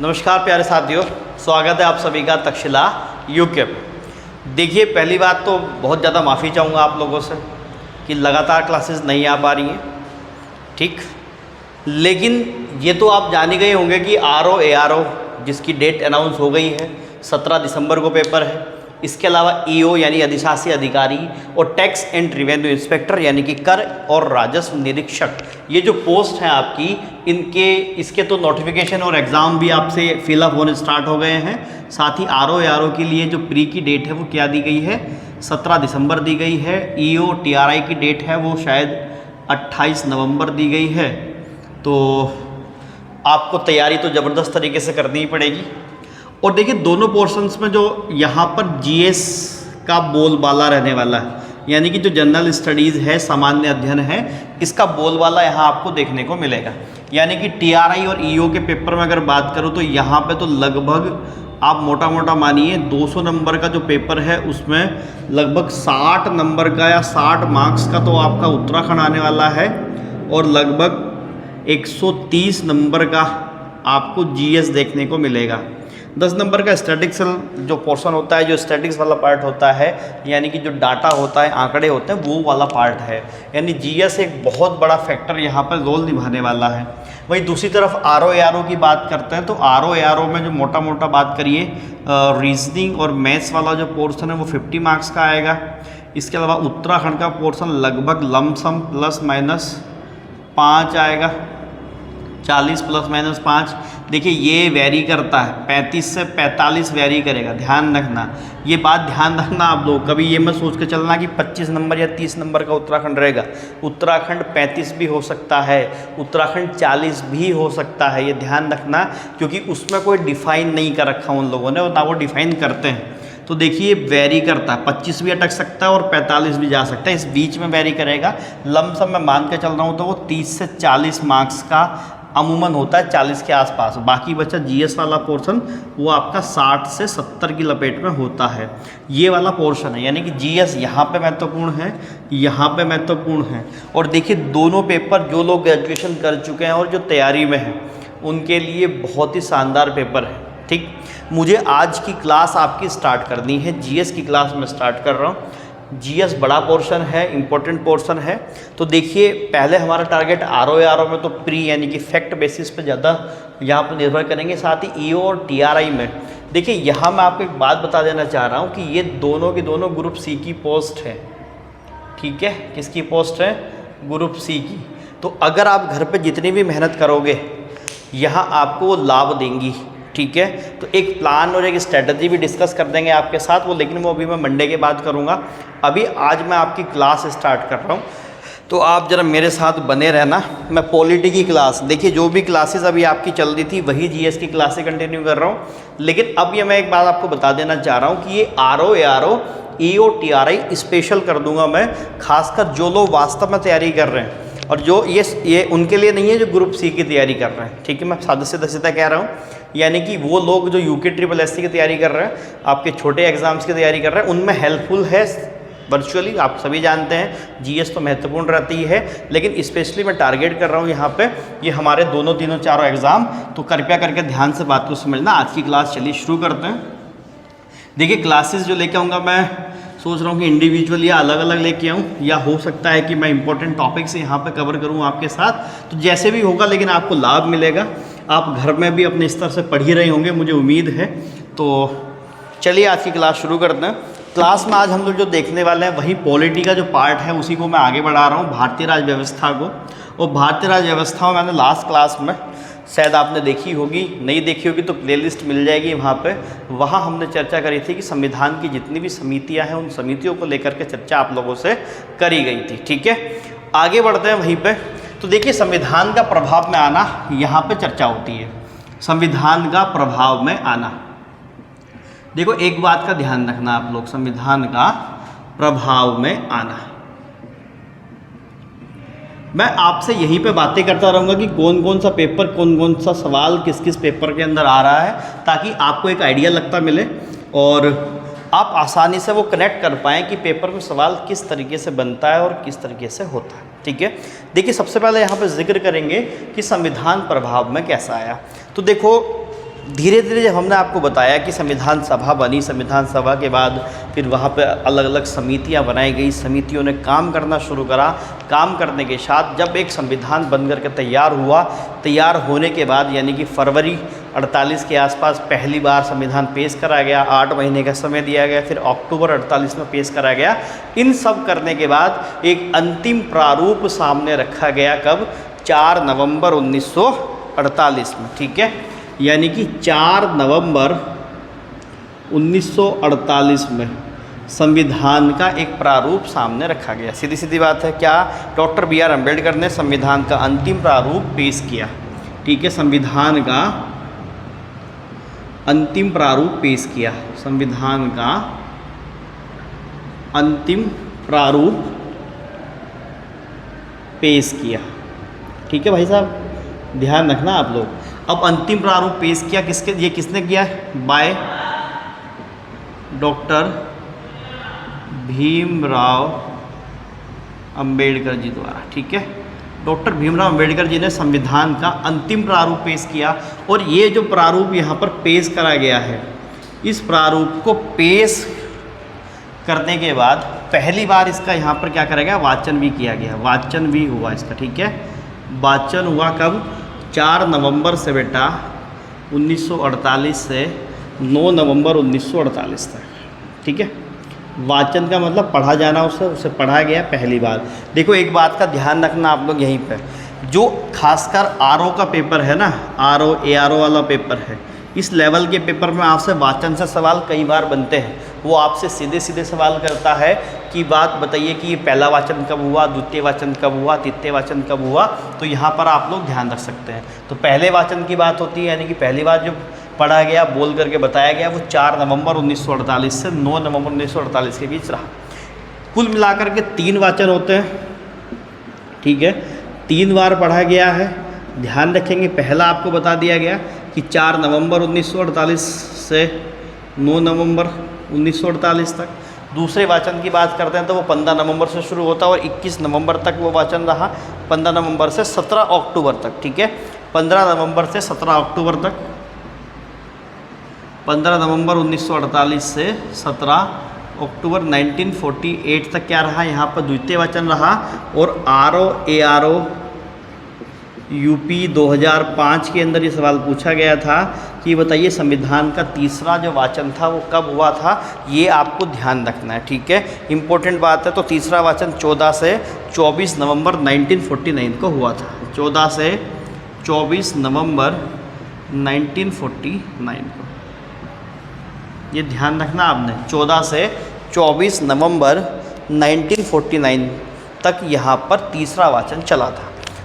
नमस्कार प्यारे साथियों, स्वागत है आप सभी का तक्षशिला यूके पे। देखिए, पहली बात तो बहुत ज़्यादा माफ़ी चाहूँगा आप लोगों से कि लगातार क्लासेस नहीं आ पा रही हैं, ठीक। लेकिन ये तो आप जान ही गए होंगे कि RO ARO जिसकी डेट अनाउंस हो गई है, 17 दिसंबर को पेपर है। इसके अलावा EO यानी अधिशासी अधिकारी और टैक्स एंड रेवेन्यू इंस्पेक्टर यानी कि कर और राजस्व निरीक्षक, ये जो पोस्ट हैं आपकी, इसके तो नोटिफिकेशन और एग्ज़ाम भी आपसे फिलअप होने स्टार्ट हो गए हैं। साथ ही RO ARO के लिए जो प्री की डेट है वो क्या दी गई है, 17 दिसंबर दी गई है। EO TRI की डेट है वो शायद 28 नवंबर दी गई है। तो आपको तैयारी तो ज़बरदस्त तरीके से करनी ही पड़ेगी। और देखिए, दोनों पोर्शंस में जो यहाँ पर GS का बोलबाला रहने वाला है, यानी कि जो जनरल स्टडीज़ है, सामान्य अध्ययन है, इसका बोलबाला यहाँ आपको देखने को मिलेगा। यानी कि TRI और EO के पेपर में अगर बात करूँ तो यहाँ पे तो लगभग आप मोटा मोटा मानिए 200 नंबर का जो पेपर है उसमें लगभग 60 नंबर का या 60 मार्क्स का तो आपका उत्तराखंड आने वाला है और लगभग 130 नंबर का आपको GS देखने को मिलेगा। 10 नंबर का स्टैटिक्स जो पोर्शन होता है, जो स्टैटिक्स वाला पार्ट होता है, यानी कि जो डाटा होता है, आंकड़े होते हैं, वो वाला पार्ट है। यानी GS एक बहुत बड़ा फैक्टर यहाँ पर रोल निभाने वाला है। वहीं दूसरी तरफ RO ARO की बात करते हैं तो RO ARO में जो मोटा मोटा बात करिए, रीजनिंग और मैथ्स वाला जो पोर्शन है वो 50 मार्क्स का आएगा। इसके अलावा उत्तराखंड का पोर्शन लगभग लमसम प्लस माइनस 5 आएगा, 40 प्लस माइनस 5। देखिए, ये वेरी करता है, 35 से 45 वेरी करेगा, ध्यान रखना। ये बात ध्यान रखना आप लोग, कभी ये मत सोच के चलना कि 25 नंबर या 30 नंबर का उत्तराखंड रहेगा। उत्तराखंड 35 भी हो सकता है, उत्तराखंड 40 भी हो सकता है, ये ध्यान रखना, क्योंकि उसमें कोई डिफ़ाइन नहीं कर रखा उन लोगों ने और ना वो डिफ़ाइन करते हैं। तो देखिए, वेरी करता है, 25 भी अटक सकता है और 45 भी जा सकता है, इस बीच में वेरी करेगा। लमसम मैं मान के चल रहा हूँ तो वो 30 से 40 मार्क्स का अमूमन होता है, 40 के आसपास। बाकी बचा GS वाला पोर्शन, वो आपका 60 से 70 की लपेट में होता है। ये वाला पोर्शन है, यानी कि GS यहाँ पे महत्वपूर्ण है, यहाँ पे महत्वपूर्ण है। और देखिए, दोनों पेपर जो लोग ग्रेजुएशन कर चुके हैं और जो तैयारी में हैं, उनके लिए बहुत ही शानदार पेपर है, ठीक। मुझे आज की क्लास आपकी स्टार्ट करनी है, GS की क्लास मैं स्टार्ट कर रहा हूँ। GS बड़ा पोर्शन है, इम्पोर्टेंट पोर्शन है। तो देखिए, पहले हमारा टारगेट RO ARO में तो प्री यानी कि फैक्ट बेसिस पे ज़्यादा यहाँ पर निर्भर करेंगे। साथ ही EO और TRI में देखिए, यहाँ मैं आपको एक बात बता देना चाह रहा हूँ कि ये दोनों की दोनों ग्रुप C की पोस्ट है, ठीक है। किसकी पोस्ट है? ग्रुप C की। तो अगर आप घर पर जितनी भी मेहनत करोगे, यहाँ आपको वो लाभ देंगी, ठीक है। तो एक प्लान और एक स्ट्रेटजी भी डिस्कस कर देंगे आपके साथ वो, लेकिन वो अभी मैं मंडे के बाद करूँगा। अभी आज मैं आपकी क्लास स्टार्ट कर रहा हूँ, तो आप ज़रा मेरे साथ बने रहना। मैं पॉलिटी की क्लास, देखिए जो भी क्लासेस अभी आपकी चल रही थी वही GS की क्लासें कंटिन्यू कर रहा हूँ। लेकिन अब ये मैं एक बात आपको बता देना चाह रहा हूँ कि ये RO ARO EO TRI special कर दूँगा मैं, खासकर जो लोग वास्तव में तैयारी कर रहे हैं और जो ये उनके लिए नहीं है जो ग्रुप C की तैयारी कर रहे हैं, ठीक है। मैं सादा से सीधा कह रहा हूँ, यानी कि वो लोग जो UKSSC की तैयारी कर रहे हैं, आपके छोटे एग्जाम्स की तैयारी कर रहे हैं, उनमें हेल्पफुल है वर्चुअली। आप सभी जानते हैं GS तो महत्वपूर्ण रहती है, लेकिन स्पेशली मैं टारगेट कर रहा हूँ यहाँ पे ये हमारे दोनों तीनों चारों एग्ज़ाम। तो कृपया करके ध्यान से बात को समझना। आज की क्लास चलिए शुरू करते हैं। देखिए, क्लासेस जो लेके आऊँगा, मैं सोच रहा हूँ कि इंडिविजुअल या अलग अलग लेके आऊँ, या हो सकता है कि मैं इंपॉर्टेंट टॉपिक्स यहाँ पे कवर करूँ आपके साथ। तो जैसे भी होगा, लेकिन आपको लाभ मिलेगा। आप घर में भी अपने स्तर से पढ़ ही रहे होंगे, मुझे उम्मीद है। तो चलिए आज की क्लास शुरू करते हैं। क्लास में आज हम लोग जो देखने वाले हैं वही पॉलिटी का जो पार्ट है उसी को मैं आगे बढ़ा रहा हूँ, भारतीय राज्य व्यवस्था को। और भारतीय राज्य व्यवस्था में मैंने लास्ट क्लास में, शायद आपने देखी होगी, नहीं देखी होगी तो प्लेलिस्ट मिल जाएगी वहाँ पे। वहाँ हमने चर्चा करी थी कि संविधान की जितनी भी समितियाँ हैं उन समितियों को लेकर के चर्चा आप लोगों से करी गई थी, ठीक है। आगे बढ़ते हैं वहीं पे। तो देखिए, संविधान का प्रभाव में आना, यहाँ पे चर्चा होती है, संविधान का प्रभाव में आना। देखो, एक बात का ध्यान रखना आप लोग, संविधान का प्रभाव में आना। मैं आपसे यहीं पे बातें करता रहूँगा कि कौन कौन सा पेपर, कौन कौन सा सवाल किस किस पेपर के अंदर आ रहा है, ताकि आपको एक आइडिया लगता मिले और आप आसानी से वो कनेक्ट कर पाएँ कि पेपर में सवाल किस तरीके से बनता है और किस तरीके से होता है, ठीक है। देखिए, सबसे पहले यहाँ पे जिक्र करेंगे कि संविधान प्रभाव में कैसा आया। तो देखो, धीरे धीरे जब हमने आपको बताया कि संविधान सभा बनी, संविधान सभा के बाद फिर वहाँ पे अलग अलग समितियाँ बनाई गई, समितियों ने काम करना शुरू करा। काम करने के साथ जब एक संविधान बन करके तैयार हुआ, तैयार होने के बाद यानी कि फरवरी 48 के आसपास पहली बार संविधान पेश करा गया, 8 महीने का समय दिया गया, फिर अक्टूबर 48 में पेश करा गया। इन सब करने के बाद एक अंतिम प्रारूप सामने रखा गया, कब? 4 नवंबर 1948 में, ठीक है। यानी कि 4 नवंबर 1948 में संविधान का एक प्रारूप सामने रखा गया। सीधी सीधी बात है, क्या डॉक्टर BR अम्बेडकर ने संविधान का अंतिम प्रारूप पेश किया, ठीक है। संविधान का अंतिम प्रारूप पेश किया, संविधान का अंतिम प्रारूप पेश किया, ठीक है भाई साहब, ध्यान रखना आप लोग। अब अंतिम प्रारूप पेश किया किसके, ये किसने किया? बाय डॉक्टर भीमराव अंबेडकर जी द्वारा, ठीक है। डॉक्टर भीमराव अंबेडकर जी ने संविधान का अंतिम प्रारूप पेश किया। और ये जो प्रारूप यहाँ पर पेश करा गया है, इस प्रारूप को पेश करने के बाद पहली बार इसका यहाँ पर क्या करा गया? वाचन भी किया गया, वाचन भी हुआ इसका, ठीक है। वाचन हुआ कब? 4 नवंबर से बेटा 1948 से 9 नवंबर 1948 तक, ठीक है। वाचन का मतलब पढ़ा जाना, उसे पढ़ा गया पहली बार। देखो एक बात का ध्यान रखना आप लोग यहीं पर, जो खासकर RO का पेपर है ना, RO ARO वाला पेपर है, इस लेवल के पेपर में आपसे वाचन से सवाल कई बार बनते हैं। वो आपसे सीधे सीधे सवाल करता है कि बात बताइए कि ये पहला वाचन कब हुआ, द्वितीय वाचन कब हुआ, तृतीय वाचन कब हुआ। तो यहाँ पर आप लोग ध्यान रख सकते हैं। तो पहले वाचन की बात होती है, यानी कि पहली बार जो पढ़ा गया, बोल करके बताया गया, वो 4 नवंबर 1948 से 9 नवंबर 1948 के बीच रहा। कुल मिलाकर के 3 वाचन होते हैं, ठीक है। 3 बार पढ़ा गया है। ध्यान रखेंगे, पहला आपको बता दिया गया कि 4 नवंबर 1948 से 9 नवंबर 1948 तक। दूसरे वाचन की बात करते हैं तो वो 15 नवंबर से शुरू होता है और 21 नवंबर तक वो वाचन रहा, 15 नवंबर से 17 अक्टूबर तक, ठीक है। 15 नवंबर से 17 अक्टूबर तक, 15 नवंबर 1948 से 17 अक्टूबर 1948 तक क्या रहा? यहाँ पर द्वितीय वाचन रहा। और RO ARO UP 2005 के अंदर ये सवाल पूछा गया था कि बताइए संविधान का तीसरा जो वाचन था वो कब हुआ था, ये आपको ध्यान रखना है, ठीक है। इम्पोर्टेंट बात है। तो तीसरा वाचन 14 से 24 नवंबर 1949 को हुआ था, 14 से 24 नवंबर 1949 को, ये ध्यान रखना आपने। 14 से 24 नवंबर 1949 तक यहाँ पर तीसरा वाचन चला था।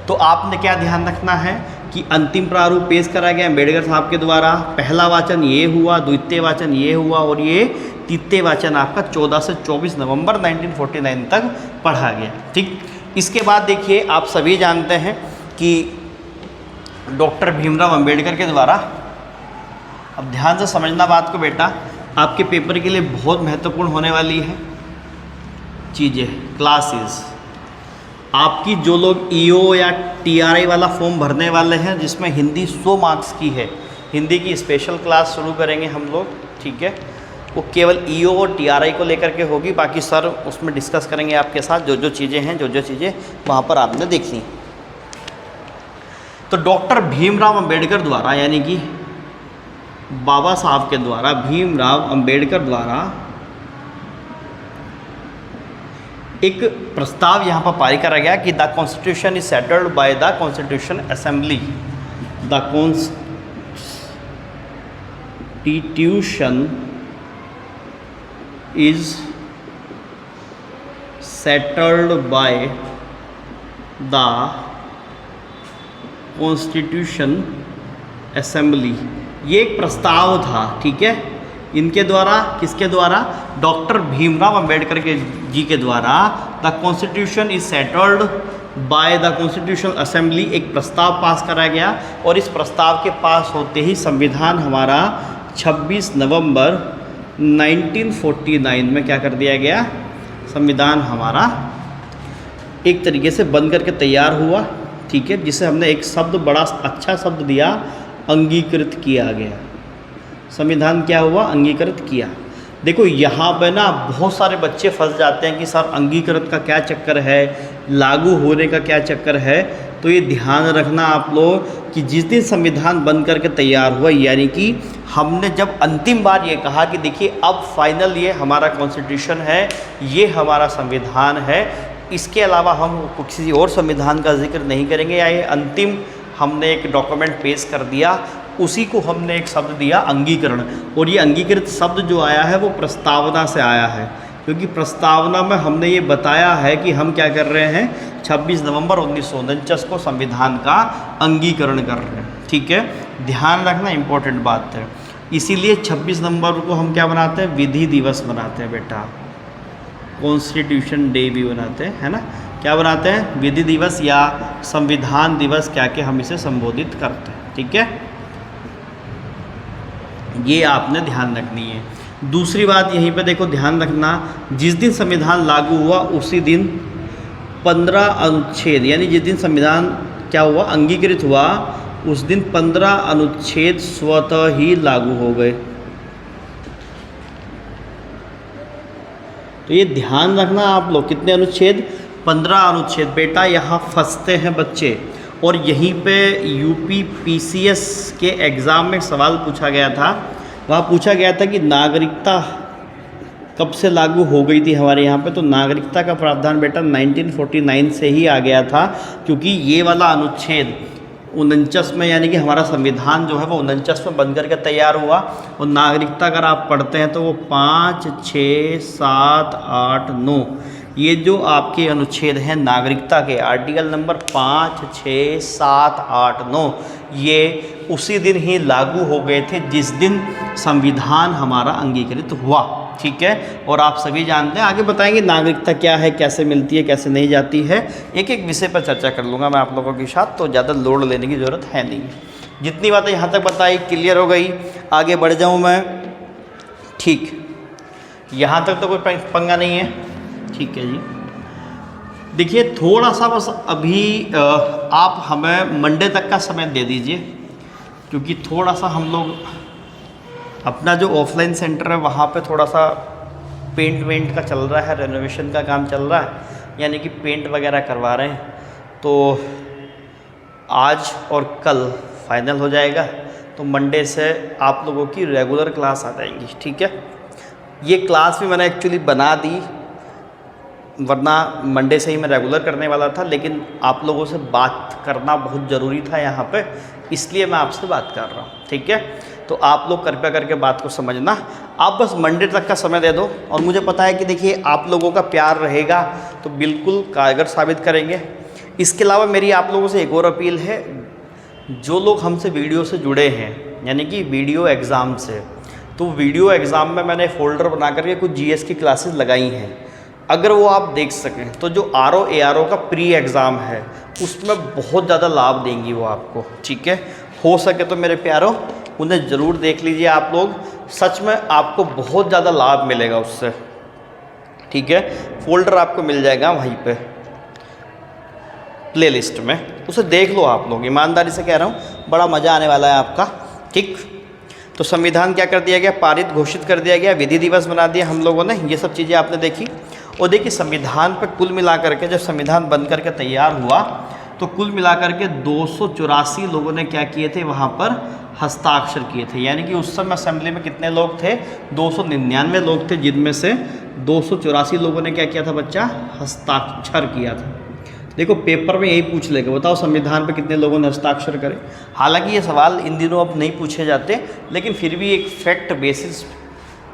तो आपने क्या ध्यान रखना है कि अंतिम प्रारूप पेश करा गया अम्बेडकर साहब के द्वारा। पहला वाचन ये हुआ, द्वितीय वाचन ये हुआ और ये तृतीय वाचन आपका 14 से 24 नवंबर 1949 तक पढ़ा गया, ठीक। इसके बाद देखिए, आप सभी जानते हैं कि डॉक्टर भीमराव अंबेडकर के द्वारा, अब ध्यान से समझना बात को बेटा, आपके पेपर के लिए बहुत महत्वपूर्ण होने वाली है चीज़ें, क्लासेस। आपकी जो लोग EO या TRI वाला फॉर्म भरने वाले हैं, जिसमें हिंदी 100 मार्क्स की है, हिंदी की स्पेशल क्लास शुरू करेंगे हम लोग, ठीक है। वो केवल EO और TRI को लेकर के होगी, बाकी सर उसमें डिस्कस करेंगे आपके साथ जो जो चीज़ें हैं, जो जो चीज़ें वहाँ पर आपने देखनी। तो डॉक्टर भीमराव अंबेडकर द्वारा, यानी कि बाबा साहब के द्वारा, भीमराव अंबेडकर द्वारा एक प्रस्ताव यहाँ पर पारित करा गया कि the constitution is settled by the constitution assembly. The constitution is settled by the constitution assembly. ये एक प्रस्ताव था, ठीक है, इनके द्वारा, किसके द्वारा? डॉक्टर भीमराव अंबेडकर के जी के द्वारा। The constitution is settled by the constitution assembly, एक प्रस्ताव पास करा गया। और इस प्रस्ताव के पास होते ही संविधान हमारा 26 नवंबर 1949 में क्या कर दिया गया? संविधान हमारा एक तरीके से बन करके तैयार हुआ, ठीक है, जिसे हमने एक शब्द, बड़ा अच्छा शब्द दिया, अंगीकृत किया गया। संविधान क्या हुआ? अंगीकृत किया। देखो यहाँ पे ना बहुत सारे बच्चे फंस जाते हैं कि सर अंगीकृत का क्या चक्कर है, लागू होने का क्या चक्कर है। तो ये ध्यान रखना आप लोग कि जिस दिन संविधान बन करके तैयार हुआ, यानी कि हमने जब अंतिम बार ये कहा कि देखिए अब फाइनल ये हमारा कॉन्स्टिट्यूशन है, ये हमारा संविधान है, इसके अलावा हम किसी और संविधान का जिक्र नहीं करेंगे, या ये अंतिम हमने एक डॉक्यूमेंट पेश कर दिया, उसी को हमने एक शब्द दिया अंगीकरण। और ये अंगीकृत शब्द जो आया है वो प्रस्तावना से आया है, क्योंकि प्रस्तावना में हमने ये बताया है कि हम क्या कर रहे हैं, 26 नवंबर 1949 को संविधान का अंगीकरण कर रहे हैं। ठीक है, ध्यान रखना, इम्पोर्टेंट बात है। इसीलिए 26 नवंबर को हम क्या बनाते हैं, विधि दिवस बनाते हैं बेटा, कॉन्स्टिट्यूशन डे भी बनाते हैं, है ना। क्या बनाते हैं, विधि दिवस या संविधान दिवस क्या के हम इसे संबोधित करते हैं। ठीक है, ये आपने ध्यान रखनी है। दूसरी बात यहीं पे देखो ध्यान रखना, जिस दिन संविधान लागू हुआ उसी दिन 15 अनुच्छेद, यानी जिस दिन संविधान क्या हुआ, अंगीकृत हुआ, उस दिन 15 अनुच्छेद स्वतः ही लागू हो गए। तो ये ध्यान रखना आप लोग, कितने अनुच्छेद, 15 अनुच्छेद। बेटा यहाँ फंसते हैं बच्चे, और यहीं पे यूपी पीसीएस के एग्ज़ाम में सवाल पूछा गया था। वहाँ पूछा गया था कि नागरिकता कब से लागू हो गई थी हमारे यहाँ पे। तो नागरिकता का प्रावधान बेटा 1949 से ही आ गया था, क्योंकि ये वाला अनुच्छेद 49 में, यानी कि हमारा संविधान जो है वो 49 में बन करके तैयार हुआ। और नागरिकता अगर आप पढ़ते हैं तो वो 5, 6, 7, 8, 9 ये जो आपके अनुच्छेद हैं नागरिकता के, आर्टिकल नंबर 5, 6, 7, 8, 9 ये उसी दिन ही लागू हो गए थे जिस दिन संविधान हमारा अंगीकृत हुआ। ठीक है, और आप सभी जानते हैं, आगे बताएंगे नागरिकता क्या है, कैसे मिलती है, कैसे नहीं जाती है, एक एक विषय पर चर्चा कर लूँगा मैं आप लोगों के साथ, तो ज़्यादा लोड लेने की ज़रूरत है नहीं। जितनी बातें यहाँ तक बताई क्लियर हो गई, आगे बढ़ जाऊँ मैं। ठीक, यहाँ तक तो कोई पंगा नहीं है। ठीक है जी, देखिए थोड़ा सा बस अभी आप हमें मंडे तक का समय दे दीजिए, क्योंकि थोड़ा सा हम लोग अपना जो ऑफलाइन सेंटर है वहाँ पे थोड़ा सा पेंट वेंट का चल रहा है, रेनोवेशन का काम चल रहा है, यानी कि पेंट वगैरह करवा रहे हैं। तो आज और कल फाइनल हो जाएगा, तो मंडे से आप लोगों की रेगुलर क्लास आ जाएंगी। ठीक है, ये क्लास भी मैंने एक्चुअली बना दी, वरना मंडे से ही मैं रेगुलर करने वाला था, लेकिन आप लोगों से बात करना बहुत ज़रूरी था यहाँ पे, इसलिए मैं आपसे बात कर रहा हूँ। ठीक है, तो आप लोग कृपया करके बात को समझना, आप बस मंडे तक का समय दे दो, और मुझे पता है कि देखिए आप लोगों का प्यार रहेगा तो बिल्कुल कारगर साबित करेंगे। इसके अलावा मेरी आप लोगों से एक और अपील है, जो लोग हमसे वीडियो से जुड़े हैं, यानी कि वीडियो एग्ज़ाम से, तो वीडियो एग्ज़ाम में मैंने फ़ोल्डर बना करके कुछ जीएस की क्लासेस लगाई हैं, अगर वो आप देख सकें तो जो आरओ एआरओ का प्री एग्ज़ाम है उसमें बहुत ज़्यादा लाभ देंगी वो आपको। ठीक है, हो सके तो मेरे प्यारों उन्हें ज़रूर देख लीजिए आप लोग, सच में आपको बहुत ज़्यादा लाभ मिलेगा उससे। ठीक है, फ़ोल्डर आपको मिल जाएगा वहीं पे प्लेलिस्ट में, उसे देख लो आप लोग, ईमानदारी से कह रहा हूँ, बड़ा मज़ा आने वाला है आपका। ठीक, तो संविधान क्या कर दिया गया, पारित घोषित कर दिया गया, विधि दिवस बना दिया हम लोगों ने, ये सब चीज़ें आपने देखी। और देखिए संविधान पर कुल मिलाकर के जब संविधान बन करके तैयार हुआ तो कुल मिलाकर के 284 लोगों ने क्या किए थे, वहाँ पर हस्ताक्षर किए थे। यानी कि उस समय असेंबली में कितने लोग थे, 299 लोग थे, जिनमें से 284 लोगों ने क्या किया था बच्चा, हस्ताक्षर किया था। देखो पेपर में यही पूछ लेगा, बताओ संविधान पे कितने लोगों ने हस्ताक्षर करे। हालांकि ये सवाल इन दिनों अब नहीं पूछे जाते, लेकिन फिर भी एक फैक्ट बेसिस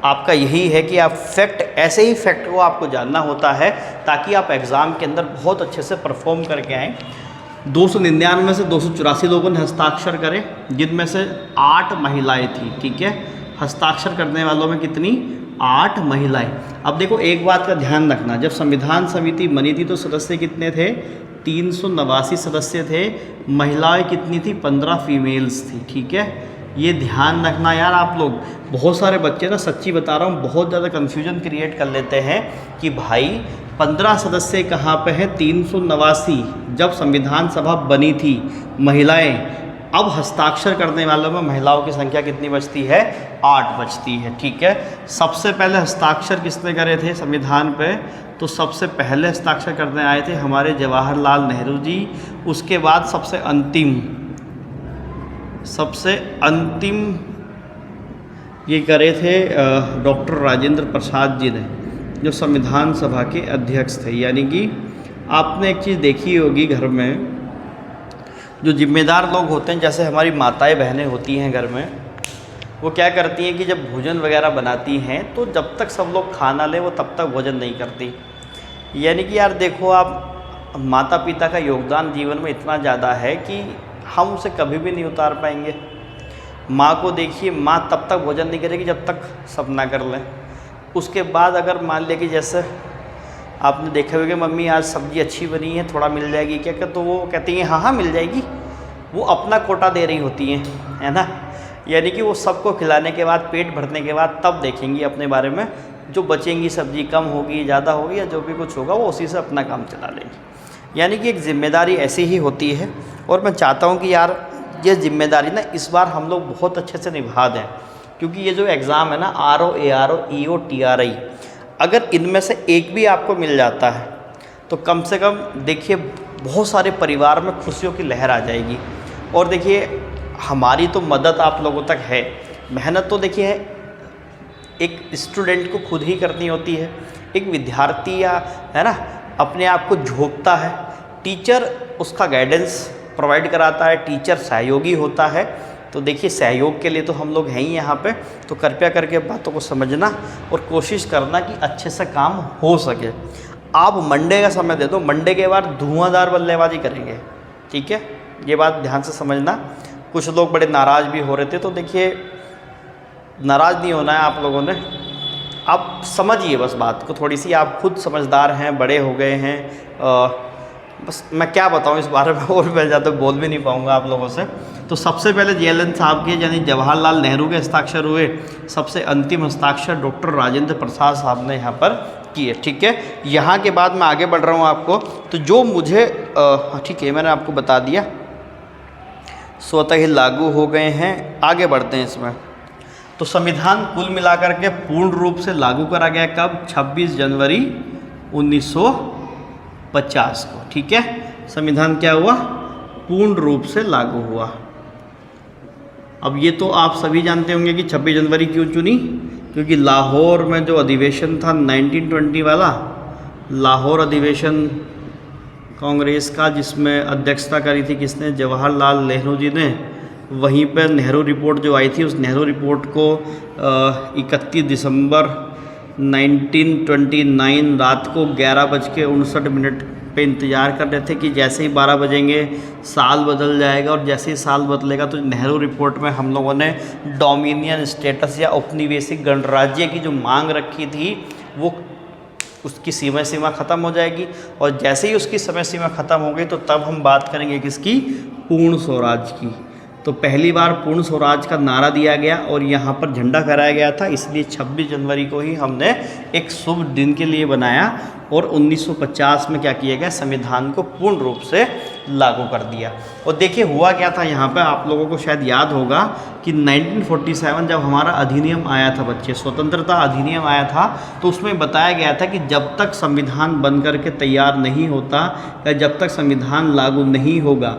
आपका यही है कि आप फैक्ट, ऐसे ही फैक्ट को आपको जानना होता है ताकि आप एग्ज़ाम के अंदर बहुत अच्छे से परफॉर्म करके आएँ। 299 में से 284 लोगों ने हस्ताक्षर करे, जिनमें से 8 महिलाएं थी। ठीक है, हस्ताक्षर करने वालों में कितनी, 8 महिलाएं। अब देखो एक बात का ध्यान रखना, जब संविधान समिति बनी थी तो सदस्य कितने थे, 389 सदस्य थे, महिलाएं कितनी थी, 15 फीमेल्स थी। ठीक है, ये ध्यान रखना यार आप लोग। बहुत सारे बच्चे ना, सच्ची बता रहा हूँ, बहुत ज़्यादा कन्फ्यूजन क्रिएट कर लेते हैं कि भाई 15 सदस्य कहाँ पे हैं, 389 जब संविधान सभा बनी थी, महिलाएं अब हस्ताक्षर करने वालों में महिलाओं की संख्या कितनी बचती है? 8 बचती है। ठीक है, सबसे पहले हस्ताक्षर किसने करे थे संविधान पे? तो सबसे पहले हस्ताक्षर करने आए थे हमारे जवाहरलाल नेहरू जी। उसके बाद सबसे अंतिम ये करे थे डॉक्टर राजेंद्र प्रसाद जी ने, जो संविधान सभा के अध्यक्ष थे। यानी कि आपने एक चीज़ देखी होगी, घर में जो जिम्मेदार लोग होते हैं, जैसे हमारी माताएं बहनें होती हैं घर में, वो क्या करती हैं कि जब भोजन वगैरह बनाती हैं तो जब तक सब लोग खाना लें वो तब तक भोजन नहीं करती। यानी कि यार देखो, आप माता पिता का योगदान जीवन में इतना ज़्यादा है कि हम उसे कभी भी नहीं उतार पाएंगे। माँ को देखिए, माँ तब तक भोजन नहीं करेगी जब तक सब ना कर लें। उसके बाद अगर मान लिया कि जैसे आपने देखा होगा कि मम्मी आज सब्ज़ी अच्छी बनी है, थोड़ा मिल जाएगी क्या? तो वो कहती हैं हाँ हाँ मिल जाएगी। वो अपना कोटा दे रही होती हैं, है ना। यानी कि वो सबको खिलाने के बाद, पेट भरने के बाद तब देखेंगी अपने बारे में। जो बचेंगी सब्ज़ी कम होगी, ज़्यादा होगी, या जो भी कुछ होगा वो उसी से अपना काम चला लेंगी। यानी कि एक ज़िम्मेदारी ऐसी ही होती है। और मैं चाहता हूँ कि यार ये ज़िम्मेदारी ना इस बार हम लोग बहुत अच्छे से निभा दें, क्योंकि ये जो एग्ज़ाम है ना, RO, ARO, EO, TRI, अगर इनमें से एक भी आपको मिल जाता है तो कम से कम देखिए बहुत सारे परिवार में खुशियों की लहर आ जाएगी। और देखिए हमारी तो मदद आप लोगों तक है, मेहनत तो देखिए एक स्टूडेंट को खुद ही करनी होती है। एक विद्यार्थी या है ना अपने आप को झोंकता है, टीचर उसका गाइडेंस प्रोवाइड कराता है, टीचर सहयोगी होता है। तो देखिए सहयोग के लिए तो हम लोग हैं ही यहाँ पे। तो कृपया करके बातों को समझना और कोशिश करना कि अच्छे से काम हो सके। आप मंडे का समय दे दो, मंडे के बाद धुआंधार बल्लेबाजी करेंगे। ठीक है, ये बात ध्यान से समझना। कुछ लोग बड़े नाराज़ भी हो रहे थे, तो देखिए नाराज़ नहीं होना है आप लोगों ने। आप समझिए बस बात को थोड़ी सी, आप खुद समझदार हैं, बड़े हो गए हैं। बस मैं क्या बताऊं इस बारे में, और मैं ज़्यादा बोल भी नहीं पाऊंगा आप लोगों से। तो सबसे पहले JLN साहब के यानी जवाहरलाल नेहरू के हस्ताक्षर हुए। सबसे अंतिम हस्ताक्षर डॉक्टर राजेंद्र प्रसाद साहब ने यहाँ पर किए। ठीक है, यहाँ के बाद मैं आगे बढ़ रहा हूँ आपको। तो जो मुझे ठीक है, मैंने आपको बता दिया, स्वतः ही लागू हो गए हैं। आगे बढ़ते हैं इसमें। तो संविधान कुल मिलाकर के पूर्ण रूप से लागू करा गया कब? 26 जनवरी 1950 को। ठीक है, संविधान क्या हुआ? पूर्ण रूप से लागू हुआ। अब ये तो आप सभी जानते होंगे कि 26 जनवरी क्यों चुनी, क्योंकि लाहौर में जो अधिवेशन था 1920 वाला, लाहौर अधिवेशन कांग्रेस का, जिसमें अध्यक्षता करी थी किसने? जवाहरलाल नेहरू जी ने। वहीं पर नेहरू रिपोर्ट जो आई थी, उस नेहरू रिपोर्ट को 31 दिसंबर 1929 रात को 11:59 पे इंतज़ार कर रहे थे कि जैसे ही 12 बजेंगे साल बदल जाएगा। और जैसे ही साल बदलेगा तो नेहरू रिपोर्ट में हम लोगों ने डोमिनियन स्टेटस या औपनिवेशिक गणराज्य की जो मांग रखी थी, वो उसकी सीमा ख़त्म हो जाएगी। और जैसे ही उसकी समय सीमा ख़त्म हो गई तो तब हम बात करेंगे किसकी? पूर्ण स्वराज की। तो पहली बार पूर्ण स्वराज का नारा दिया गया और यहाँ पर झंडा फहराया गया था। इसलिए 26 जनवरी को ही हमने एक शुभ दिन के लिए बनाया। और 1950 में क्या किया गया? संविधान को पूर्ण रूप से लागू कर दिया। और देखिए हुआ क्या था यहाँ पे, आप लोगों को शायद याद होगा कि 1947 जब हमारा अधिनियम आया था, बच्चे, स्वतंत्रता अधिनियम आया था, तो उसमें बताया गया था कि जब तक संविधान बन करके तैयार नहीं होता या जब तक संविधान लागू नहीं होगा,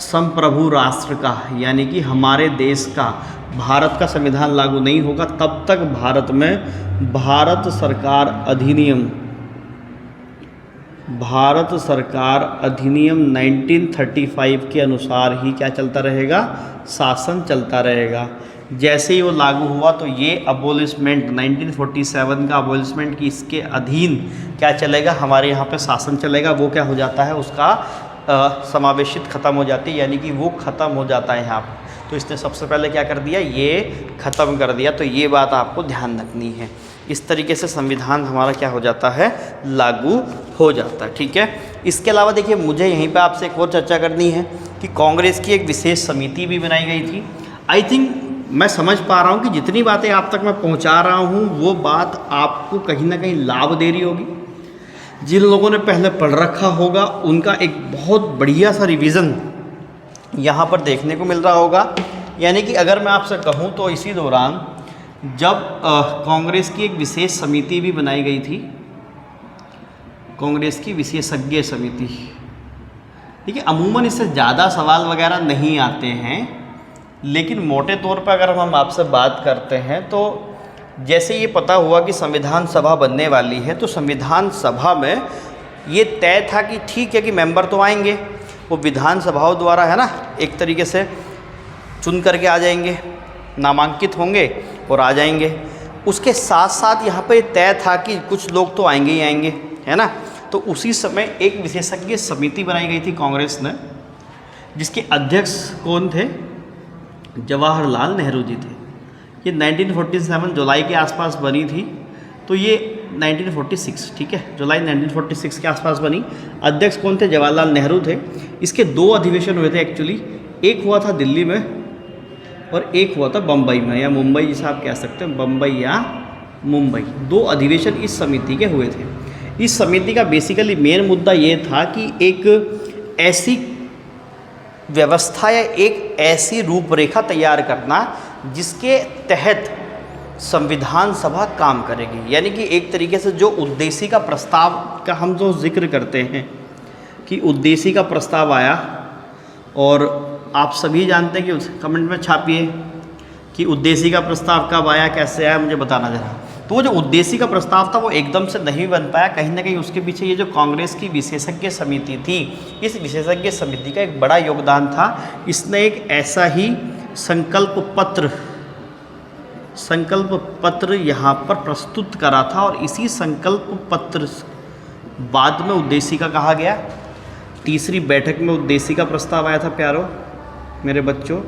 संप्रभु राष्ट्र का यानी कि हमारे देश का, भारत का संविधान लागू नहीं होगा, तब तक भारत में भारत सरकार अधिनियम 1935 के अनुसार ही क्या चलता रहेगा? शासन चलता रहेगा। जैसे ही वो लागू हुआ तो ये अबोलिशमेंट 1947 का अबोलिशमेंट की इसके अधीन क्या चलेगा? हमारे यहाँ पे शासन चलेगा। वो क्या हो जाता है? उसका समावेशित ख़त्म हो जाती है, यानी कि वो ख़त्म हो जाता है यहाँ पर। तो इसने सबसे पहले क्या कर दिया? ये ख़त्म कर दिया। तो ये बात आपको ध्यान रखनी है। इस तरीके से संविधान हमारा क्या हो जाता है? लागू हो जाता है। ठीक है, इसके अलावा देखिए मुझे यहीं पे आपसे एक और चर्चा करनी है कि कांग्रेस की एक विशेष समिति भी बनाई गई थी। आई थिंक मैं समझ पा रहा हूँ कि जितनी बातें आप तक मैं पहुँचा रहा हूँ वो बात आपको कहीं ना कहीं लाभ दे रही होगी। जिन लोगों ने पहले पढ़ रखा होगा उनका एक बहुत बढ़िया सा रिवीजन यहाँ पर देखने को मिल रहा होगा। यानी कि अगर मैं आपसे कहूँ तो इसी दौरान जब कांग्रेस की एक विशेष समिति भी बनाई गई थी, कांग्रेस की विशेषज्ञ समिति, ठीक है। अमूमन इससे ज़्यादा सवाल वगैरह नहीं आते हैं, लेकिन मोटे तौर पर अगर हम आपसे बात करते हैं तो जैसे ये पता हुआ कि संविधान सभा बनने वाली है, तो संविधान सभा में ये तय था कि ठीक है कि मेंबर तो आएंगे, वो विधानसभाओं द्वारा है ना एक तरीके से चुन करके आ जाएंगे, नामांकित होंगे और आ जाएंगे। उसके साथ साथ यहाँ पे तय था कि कुछ लोग तो आएंगे ही आएंगे, है ना। तो उसी समय एक विशेषज्ञ समिति बनाई गई थी कांग्रेस ने, जिसके अध्यक्ष कौन थे? जवाहरलाल नेहरू जी थे। ये 1947 जुलाई के आसपास बनी थी, तो ये 1946, ठीक है, जुलाई 1946 के आसपास बनी। अध्यक्ष कौन थे? जवाहरलाल नेहरू थे। इसके 2 अधिवेशन हुए थे एक्चुअली, एक हुआ था दिल्ली में और एक हुआ था बम्बई में, या मुंबई जिसे आप कह सकते हैं, बम्बई या मुंबई। 2 अधिवेशन इस समिति के हुए थे। इस समिति का बेसिकली मेन मुद्दा ये था कि एक ऐसी व्यवस्था या एक ऐसी रूपरेखा तैयार करना जिसके तहत संविधान सभा काम करेगी। यानी कि एक तरीके से जो उद्देश्य का प्रस्ताव का हम जो जिक्र करते हैं कि उद्देश्य का प्रस्ताव आया, और आप सभी जानते हैं कि कमेंट में छापिए कि उद्देश्य का प्रस्ताव कब आया, कैसे आया, मुझे बताना जरा। तो वो जो उद्देश्य का प्रस्ताव था वो एकदम से नहीं बन पाया, कहीं ना कहीं उसके पीछे ये जो कांग्रेस की विशेषज्ञ समिति थी, इस विशेषज्ञ समिति का एक बड़ा योगदान था। इसने एक ऐसा ही संकल्प पत्र यहाँ पर प्रस्तुत करा था, और इसी संकल्प पत्र बाद में उद्देश्य का कहा गया। तीसरी बैठक में उद्देश्य का प्रस्ताव आया था प्यारो मेरे बच्चों,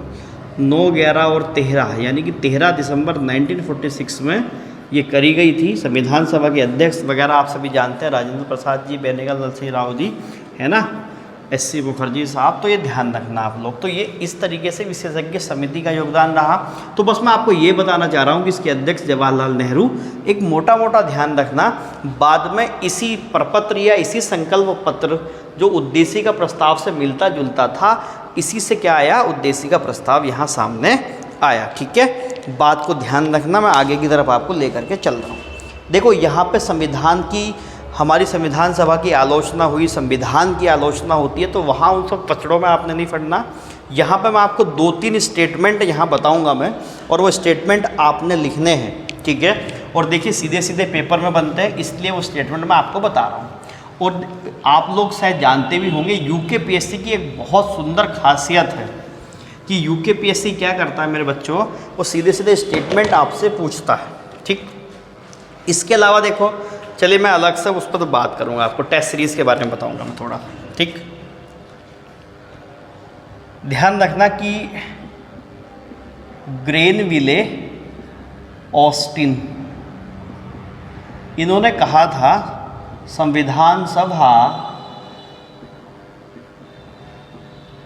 9, 11 और 13, यानी कि 13 दिसंबर 1946 में ये करी गई थी। संविधान सभा के अध्यक्ष वगैरह आप सभी जानते हैं, राजेंद्र प्रसाद जी, बेनेगल नरसिंह राव जी, है ना, एस.सी. मुखर्जी साहब। तो ये ध्यान रखना आप लोग। तो ये इस तरीके से विशेषज्ञ समिति का योगदान रहा। तो बस मैं आपको ये बताना चाह रहा हूँ कि इसके अध्यक्ष जवाहरलाल नेहरू, एक मोटा मोटा ध्यान रखना, बाद में इसी प्रपत्र या इसी संकल्प पत्र जो उद्देश्य का प्रस्ताव से मिलता जुलता था, इसी से क्या आया? उद्देश्य का प्रस्ताव यहाँ सामने आया, ठीक है। बात को ध्यान रखना, मैं आगे की तरफ आपको लेकर के चल रहा हूँ। देखो यहाँ पे संविधान की, हमारी संविधान सभा की आलोचना हुई, संविधान की आलोचना होती है, तो वहाँ उन सब कचड़ों में आपने नहीं पढ़ना। यहाँ पे मैं आपको 2-3 स्टेटमेंट यहाँ बताऊँगा मैं, और वो स्टेटमेंट आपने लिखने हैं, ठीक है। और देखिए सीधे सीधे पेपर में बनते हैं, इसलिए वो स्टेटमेंट मैं आपको बता रहा हूँ। और आप लोग शायद जानते भी होंगे, यूकेपीएससी की एक बहुत सुंदर खासियत है कि यूकेपीएससी क्या करता है मेरे बच्चों, वो सीधे सीधे स्टेटमेंट आपसे पूछता है, ठीक। इसके अलावा देखो, चलिए मैं अलग से उस पर तो बात करूँगा, आपको टेस्ट सीरीज़ के बारे में बताऊँगा मैं थोड़ा, ठीक। ध्यान रखना कि ग्रेनविले ऑस्टिन, इन्होंने कहा था संविधान सभा,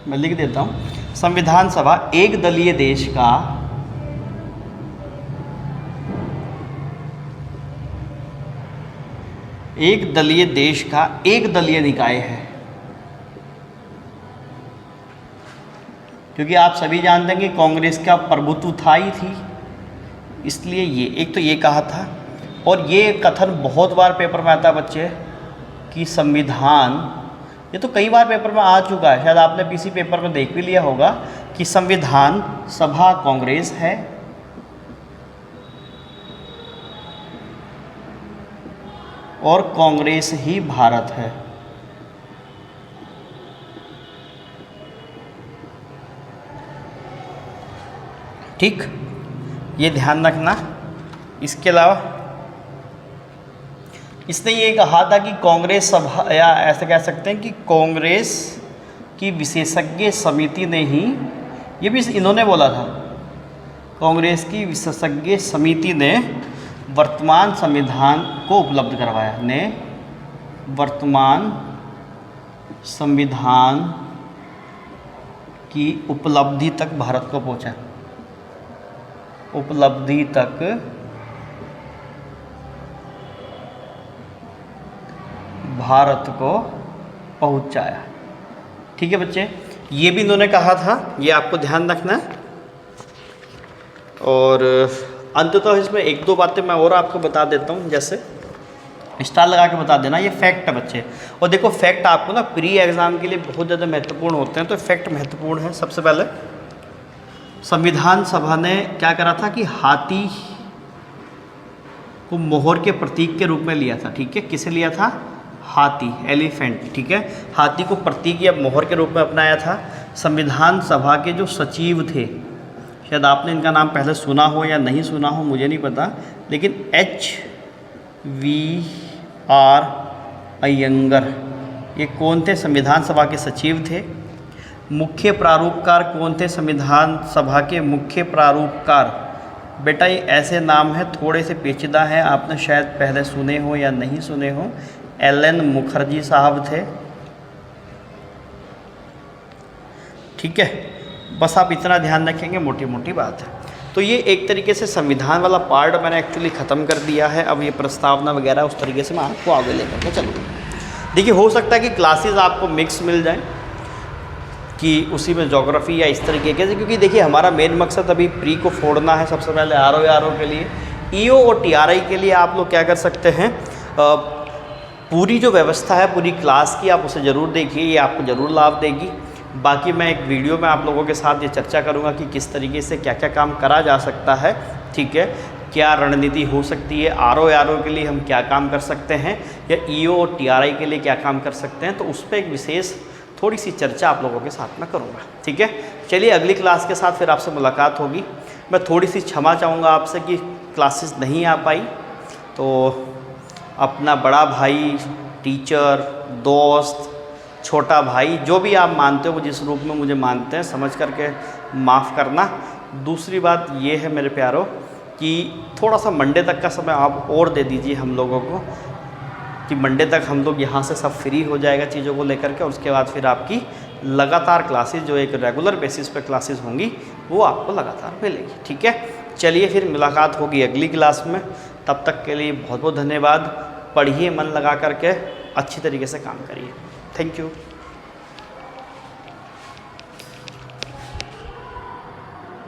मैं लिख देता हूँ, संविधान सभा एक दलीय देश का एक दलीय निकाय है। क्योंकि आप सभी जानते हैं कि कांग्रेस का प्रभुत्व था ही थी, इसलिए ये एक तो ये कहा था। और ये कथन बहुत बार पेपर में आता है बच्चे कि संविधान, ये तो कई बार पेपर में आ चुका है, शायद आपने किसी पेपर में देख भी लिया होगा कि संविधान सभा कांग्रेस है और कांग्रेस ही भारत है। ठीक, ये ध्यान रखना। इसके अलावा इसने ये कहा था कि कांग्रेस सभा, या ऐसे कह सकते हैं कि कांग्रेस की विशेषज्ञ समिति ने ही, ये भी इन्होंने बोला था, कांग्रेस की विशेषज्ञ समिति ने वर्तमान संविधान को उपलब्ध करवाया, ने वर्तमान संविधान की उपलब्धि तक भारत को पहुंचा, उपलब्धि तक भारत को पहुंचाया। ठीक है बच्चे, ये भी इन्होंने कहा था, ये आपको ध्यान रखना है। और अंततः इसमें एक दो बातें मैं और आपको बता देता हूँ, जैसे स्टार लगा के बता देना, ये फैक्ट है बच्चे। और देखो फैक्ट आपको ना प्री एग्ज़ाम के लिए बहुत ज़्यादा महत्वपूर्ण होते हैं, तो फैक्ट महत्वपूर्ण है। सबसे पहले संविधान सभा ने क्या करा था कि हाथी को मोहर के प्रतीक के रूप में लिया था, ठीक है। किसे लिया था? हाथी, एलिफेंट, ठीक है। हाथी को प्रतीक या मोहर के रूप में अपनाया था। संविधान सभा के जो सचिव थे, शायद आपने इनका नाम पहले सुना हो या नहीं सुना हो, मुझे नहीं पता, लेकिन HVR अयंगर, ये कौन थे? संविधान सभा के सचिव थे। मुख्य प्रारूपकार कौन थे? संविधान सभा के मुख्य प्रारूपकार, बेटा ये ऐसे नाम है, थोड़े से पेचीदा हैं, आपने शायद पहले सुने हो या नहीं सुने हो। LN मुखर्जी साहब थे, ठीक है। बस आप इतना ध्यान रखेंगे, मोटी मोटी बात है। तो ये एक तरीके से संविधान वाला पार्ट मैंने एक्चुअली ख़त्म कर दिया है। अब ये प्रस्तावना वगैरह उस तरीके से मैं आपको आगे लेकर के चलूँगा। देखिए हो सकता है कि क्लासेस आपको मिक्स मिल जाएं, कि उसी में ज्योग्राफी या इस तरीके के, क्योंकि देखिए हमारा मेन मकसद अभी प्री को फोड़ना है। सबसे पहले RO के लिए, EO और TRI के लिए आप लोग क्या कर सकते हैं, पूरी जो व्यवस्था है पूरी क्लास की आप उसे ज़रूर देखिए, ये आपको ज़रूर लाभ देगी। बाकी मैं एक वीडियो में आप लोगों के साथ ये चर्चा करूँगा कि किस तरीके से क्या क्या काम करा जा सकता है, ठीक है। क्या रणनीति हो सकती है, RO के लिए हम क्या काम कर सकते हैं, या EO और TRI के लिए क्या काम कर सकते हैं, तो उस पर एक विशेष थोड़ी सी चर्चा आप लोगों के साथ में करूँगा, ठीक है। चलिए अगली क्लास के साथ फिर आपसे मुलाकात होगी। मैं थोड़ी सी क्षमा चाहूँगा आपसे कि क्लासेस नहीं आ पाई, तो अपना बड़ा भाई, टीचर, दोस्त, छोटा भाई, जो भी आप मानते हो, जिस रूप में मुझे मानते हैं, समझ करके माफ़ करना। दूसरी बात ये है मेरे प्यारों कि थोड़ा सा मंडे तक का समय आप और दे दीजिए हम लोगों को, कि मंडे तक हम लोग यहाँ से सब फ्री हो जाएगा चीज़ों को लेकर के, और उसके बाद फिर आपकी लगातार क्लासेस, जो एक रेगुलर बेसिस पे क्लासेस होंगी, वो आपको लगातार मिलेगी, ठीक है। चलिए फिर मुलाकात होगी अगली क्लास में। तब तक के लिए बहुत बहुत धन्यवाद। पढ़िए मन लगा करके, अच्छी तरीके से काम करिए। Thank you.